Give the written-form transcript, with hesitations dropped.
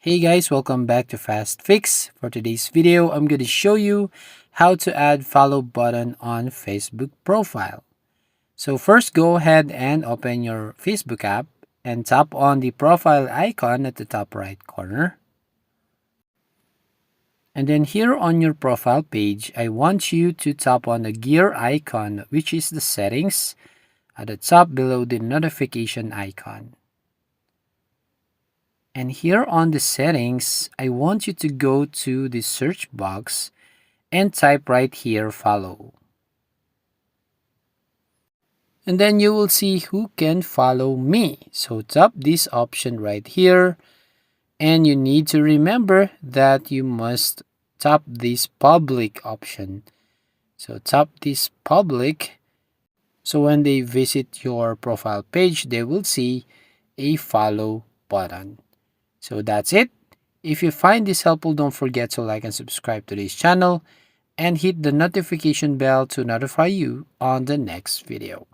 Hey guys, welcome back to Fast Fix. For today's video, I'm going to show you how to add follow button on Facebook profile. So first go ahead and open your Facebook app and tap on the profile icon at the top right corner. And then here on your profile page, I want you to tap on the gear icon, which is the settings at the top below the notification icon. And here on the settings, I want you to go to the search box and type right here follow. And then you will see who can follow me. So tap this option right here. And you need to remember that you must tap this public option. So tap this public. So when they visit your profile page, they will see a follow button. So that's it. If you find this helpful, don't forget to like and subscribe to this channel and hit the notification bell to notify you on the next video.